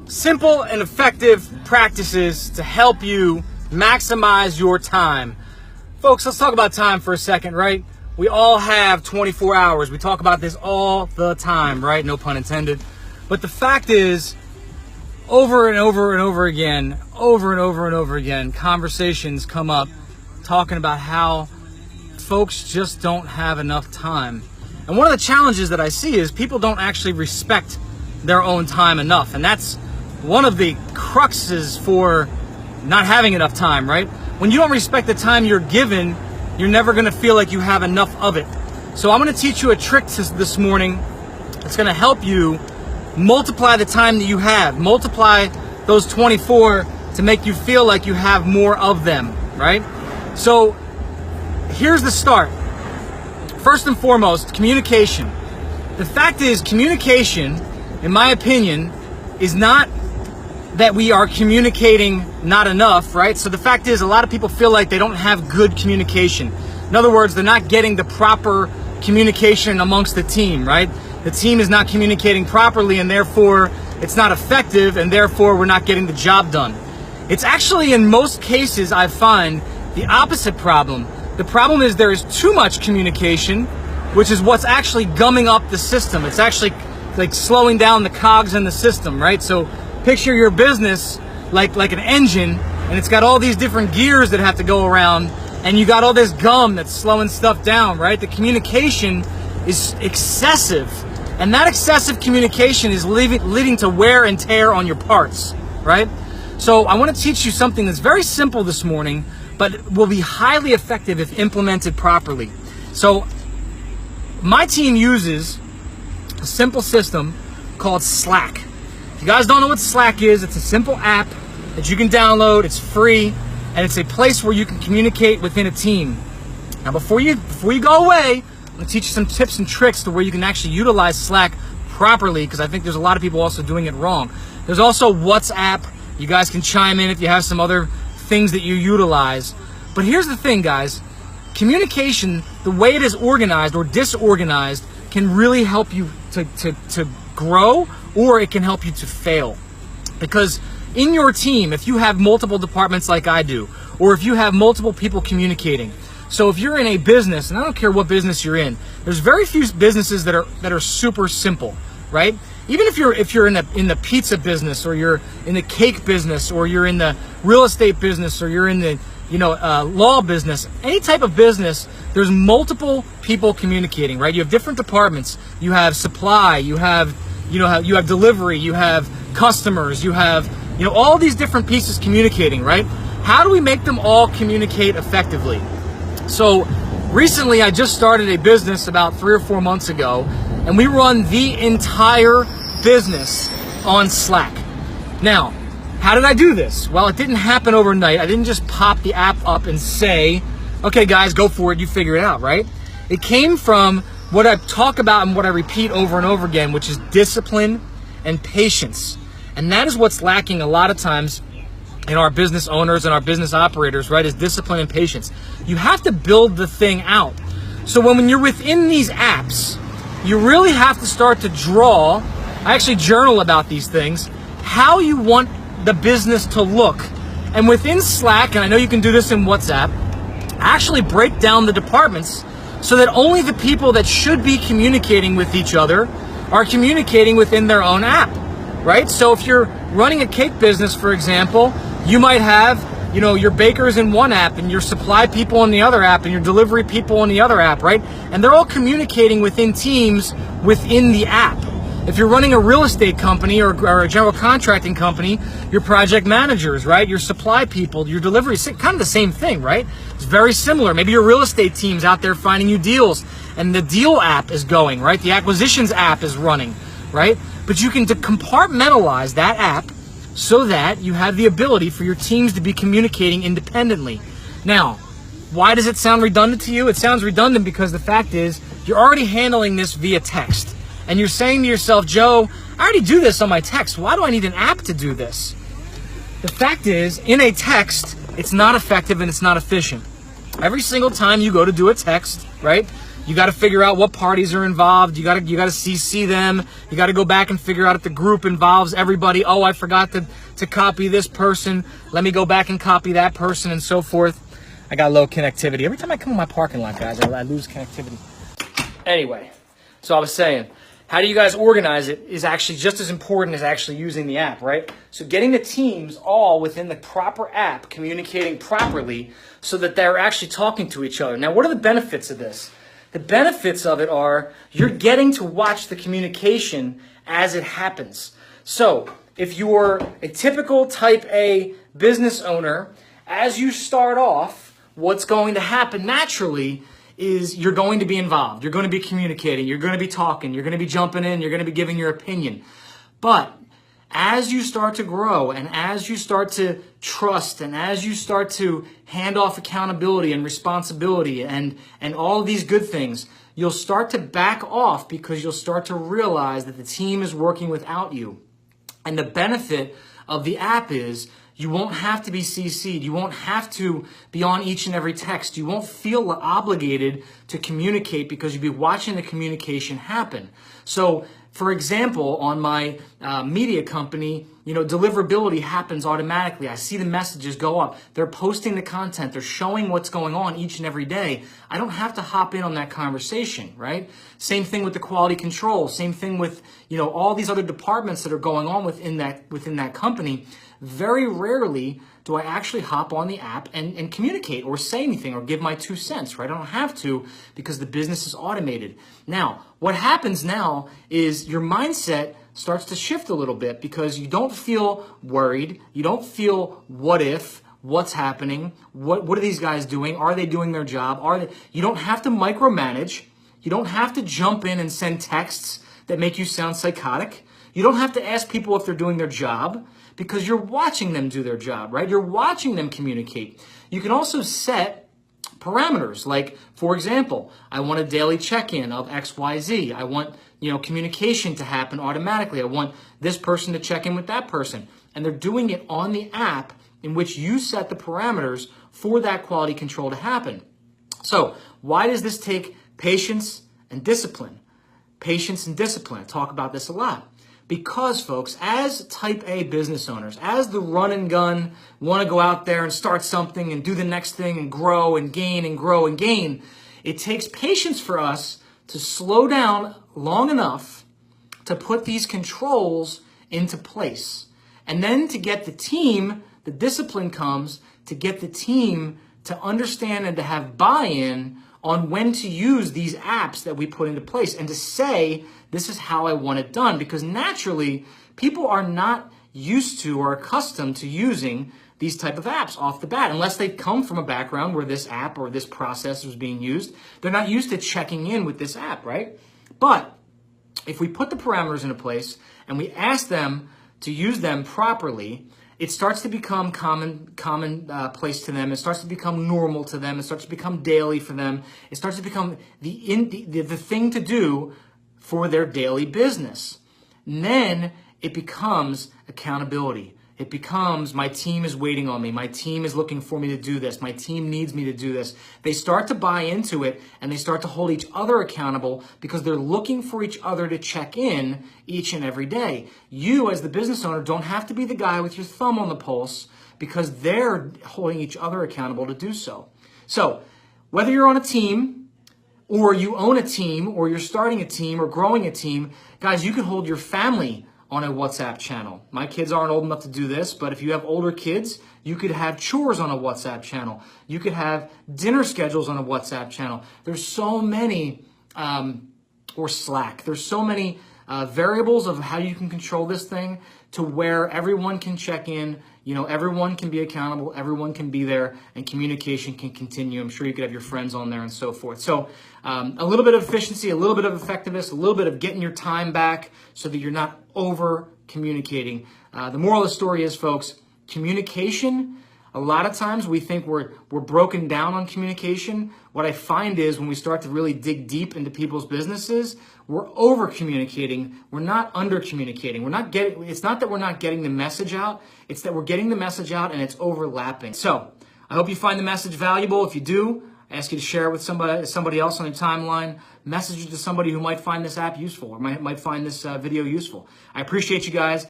Simple and effective practices to help you maximize your time. Folks, let's talk about time for a second, right? We all have 24 hours. We talk about this all the time, right? No pun intended. But the fact is, over and over again, conversations come up talking about how folks just don't have enough time. And one of the challenges that I see is people don't actually respect their own time enough. And that's one of the cruxes for not having enough time, right? When you don't respect the time you're given, you're never going to feel like you have enough of it. So I'm going to teach you a trick this morning that's going to help you multiply the time that you have. Multiply those 24 to make you feel like you have more of them, right? So here's the start. First and foremost, communication. The fact is, communication, in my opinion, is not that we are communicating not enough, right? So the fact is, a lot of people feel like they don't have good communication. In other words, they're not getting the proper communication amongst the team, right? The team is not communicating properly, and therefore it's not effective, and therefore we're not getting the job done. It's actually, in most cases, I find the opposite problem. The problem is there is too much communication, which is what's actually gumming up the system. It's actually like slowing down the cogs in the system, right? So picture your business like an engine, and it's got all these different gears that have to go around, and you got all this gum that's slowing stuff down, right? The communication is excessive, and that excessive communication is leading to wear and tear on your parts, right? So I want to teach you something that's very simple this morning, but will be highly effective if implemented properly. So my team uses a simple system called Slack. If you guys don't know what Slack is, it's a simple app that you can download. It's free, and it's a place where you can communicate within a team. Now, before you go away, I'm going to teach you some tips and tricks to where you can actually utilize Slack properly, because I think there's a lot of people also doing it wrong. There's also WhatsApp. You guys can chime in if you have some other things that you utilize. But here's the thing, guys. Communication, the way it is organized or disorganized, can really help you to grow, or it can help you to fail. Because in your team, if you have multiple departments like I do, or if you have multiple people communicating, so if you're in a business, and I don't care what business you're in, there's very few businesses that are super simple, right? Even if you're in the pizza business, or you're in the cake business, or you're in the real estate business, or you're in the law business, any type of business, there's multiple people communicating, right? You have different departments. You have supply, you have delivery, you have customers, you have all these different pieces communicating, right? How do we make them all communicate effectively? So recently I just started a business about 3 or 4 months ago, and we run the entire business on Slack. Now, how did I do this? Well, it didn't happen overnight. I didn't just pop the app up and say, okay guys, go for it, you figure it out, right? It came from what I talk about and what I repeat over and over again, which is discipline and patience. And that is what's lacking a lot of times in our business owners and our business operators, right, is discipline and patience. You have to build the thing out. So when you're within these apps, you really have to start to draw, I actually journal about these things, how you want the business to look. And within Slack, and I know you can do this in WhatsApp, actually break down the departments so that only the people that should be communicating with each other are communicating within their own app, right? So if you're running a cake business, for example, you might have, your bakers in one app, and your supply people in the other app, and your delivery people in the other app, right? And they're all communicating within teams within the app. If you're running a real estate company or a general contracting company, your project managers, right? Your supply people, your delivery, kind of the same thing, right? It's very similar. Maybe your real estate team's out there finding you deals, and the deal app is going, right? The acquisitions app is running, right? But you can compartmentalize that app so that you have the ability for your teams to be communicating independently. Now, why does it sound redundant to you? It sounds redundant because the fact is you're already handling this via text. And you're saying to yourself, Joe, I already do this on my text. Why do I need an app to do this? The fact is, in a text, it's not effective and it's not efficient. Every single time you go to do a text, right, You got to figure out what parties are involved. You got to CC them. You got to go back and figure out if the group involves everybody. Oh, I forgot to copy this person. Let me go back and copy that person, and so forth. I got low connectivity. Every time I come in my parking lot, guys, I lose connectivity. Anyway, so I was saying, how do you guys organize it is actually just as important as actually using the app, right? So getting the teams all within the proper app, communicating properly so that they're actually talking to each other. Now, what are the benefits of this? The benefits of it are you're getting to watch the communication as it happens. So if you're a typical type A business owner, as you start off, what's going to happen naturally is you're going to be involved. You're going to be communicating. You're going to be talking. You're going to be jumping in. You're going to be giving your opinion. But as you start to grow and as you start to trust and as you start to hand off accountability and responsibility and all of these good things, you'll start to back off because you'll start to realize that the team is working without you. And the benefit of the app is you won't have to be CC'd. You won't have to be on each and every text. You won't feel obligated to communicate because you'll be watching the communication happen. So, for example, on my media company, deliverability happens automatically. I see the messages go up. They're posting the content. They're showing what's going on each and every day. I don't have to hop in on that conversation, right? Same thing with the quality control. Same thing with, all these other departments that are going on within that company. Very rarely do I actually hop on the app and communicate or say anything or give my 2 cents, right? I don't have to because the business is automated. Now, what happens now is your mindset starts to shift a little bit because you don't feel worried. You don't feel what's happening, what are these guys doing? Are they doing their job? You don't have to micromanage. You don't have to jump in and send texts that make you sound psychotic. You don't have to ask people if they're doing their job because you're watching them do their job, right? You're watching them communicate. You can also set parameters like, for example, I want a daily check-in of XYZ. I want, communication to happen automatically. I want this person to check in with that person. And they're doing it on the app in which you set the parameters for that quality control to happen. So why does this take patience and discipline? Patience and discipline. I talk about this a lot. Because, folks, as type A business owners, as the run and gun, want to go out there and start something and do the next thing and grow and gain and grow and gain, it takes patience for us to slow down long enough to put these controls into place. And then to get the team, the discipline comes to get the team to understand and to have buy-in on when to use these apps that we put into place and to say, this is how I want it done. Because naturally, people are not used to or accustomed to using these type of apps off the bat. Unless they come from a background where this app or this process was being used, they're not used to checking in with this app, right? But if we put the parameters into place and we ask them to use them properly, it starts to become commonplace to them. It starts to become normal to them. It starts to become daily for them. It starts to become the thing to do for their daily business. And then it becomes accountability. It becomes, my team is waiting on me. My team is looking for me to do this. My team needs me to do this. They start to buy into it and they start to hold each other accountable because they're looking for each other to check in each and every day. You, as the business owner, don't have to be the guy with your thumb on the pulse because they're holding each other accountable to do so. So, whether you're on a team or you own a team or you're starting a team or growing a team, guys, you can hold your family on a WhatsApp channel. My kids aren't old enough to do this, but if you have older kids, you could have chores on a WhatsApp channel. You could have dinner schedules on a WhatsApp channel. There's so many, or Slack. There's so many variables of how you can control this thing to where everyone can check in, everyone can be accountable, everyone can be there, and communication can continue. I'm sure you could have your friends on there and so forth. So a little bit of efficiency, a little bit of effectiveness, a little bit of getting your time back so that you're not over communicating. The moral of the story is, folks, communication, a lot of times we think we're broken down on communication. What I find is when we start to really dig deep into people's businesses, we're over communicating. We're not under communicating. It's not that we're not getting the message out. It's that we're getting the message out and it's overlapping. So I hope you find the message valuable. If you do, I I ask you to share it with somebody else on your timeline. Message it to somebody who might find this app useful or might find this video useful. I appreciate you guys.